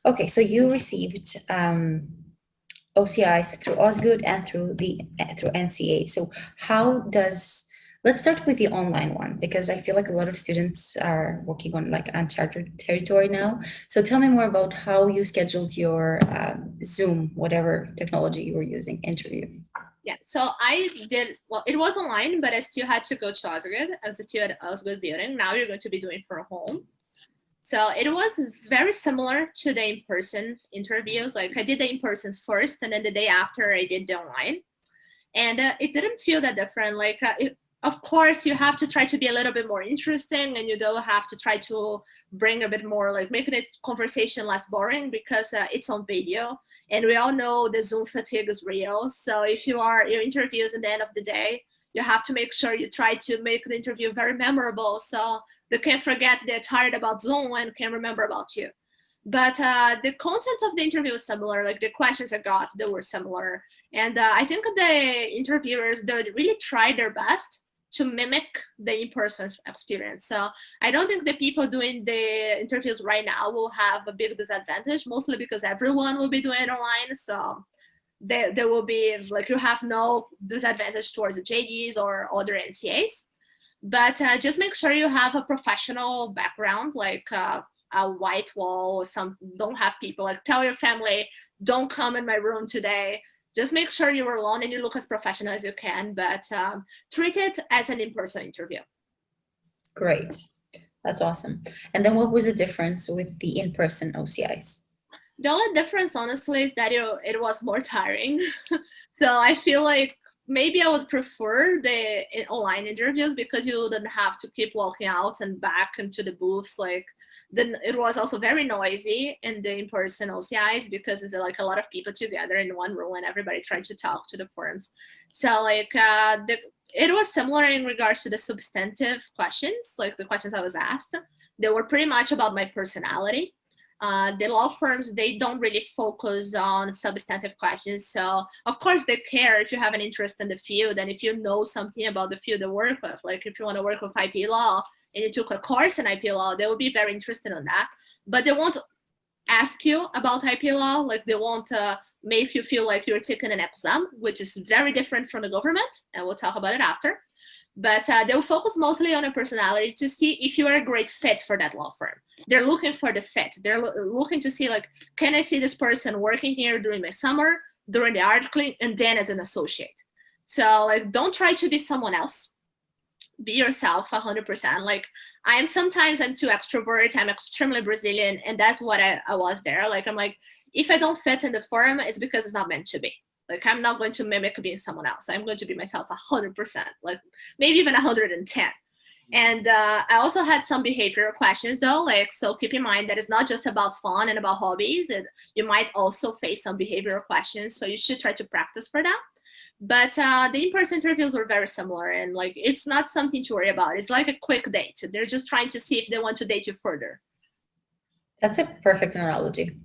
Okay, so you received OCIs through Osgood and through NCA. So how does let's start with the online one because I feel like a lot of students are working on like uncharted territory now. So tell me more about how you scheduled your Zoom, whatever technology you were using, interview. Yeah, so I did, well, it was online, but I still had to go to Osgood. I was still at Osgood building. Now you're going to be doing for home. So it was very similar to the in-person interviews. Like I did the in-persons first, and then the day after I did the online. And it didn't feel that different. Like, of course, you have to try to be a little bit more interesting, and you don't have to try to bring a bit more, like making it conversation less boring because it's on video. And we all know the Zoom fatigue is real. So if your interviews at the end of the day, you have to make sure you try to make the interview very memorable. So they can't forget they're tired about Zoom and can remember about you. But the content of the interview was similar. Like the questions I got, they were similar. And I think the interviewers, they really tried their best to mimic the in-person experience. So I don't think the people doing the interviews right now will have a big disadvantage, mostly because everyone will be doing it online. So there will be, like, you have no disadvantage towards the JDs or other NCAs. But just make sure you have a professional background, like a white wall. Some don't have people, like tell your family, don't come in my room today. Just make sure you're alone and you look as professional as you can, but treat it as an in-person interview. Great. That's awesome. And then what was the difference with the in-person OCIs? The only difference, honestly, is that it was more tiring. So I feel like maybe I would prefer the online interviews because you wouldn't have to keep walking out and back into the booths. Like, then it was also very noisy in the in-person OCIs because it's like a lot of people together in one room and everybody trying to talk to the forums. So like it was similar in regards to the substantive questions, like the questions I was asked. They were pretty much about my personality. The law firms, they don't really focus on substantive questions. So of course they care if you have an interest in the field and if you know something about the field they work with. Like if you want to work with IP law and you took a course in IP law, they will be very interested in that. But they won't ask you about IP law. Like they won't make you feel like you're taking an exam, which is very different from the government. And we'll talk about it after. But they'll focus mostly on your personality to see if you are a great fit for that law firm. They're looking for the fit. They're looking to see, like, can I see this person working here during my summer, during the article, and then as an associate? So, like, don't try to be someone else. Be yourself 100%. Like, sometimes I'm too extrovert. I'm extremely Brazilian, and that's what I was there. Like, I'm like, if I don't fit in the forum, it's because it's not meant to be. Like, I'm not going to mimic being someone else. I'm going to be myself 100%, like maybe even 110. And I also had some behavioral questions though, like, so keep in mind that it's not just about fun and about hobbies. You might also face some behavioral questions, so you should try to practice for that. But the in-person interviews were very similar, and like, it's not something to worry about. It's like a quick date. They're just trying to see if they want to date you further. That's a perfect analogy.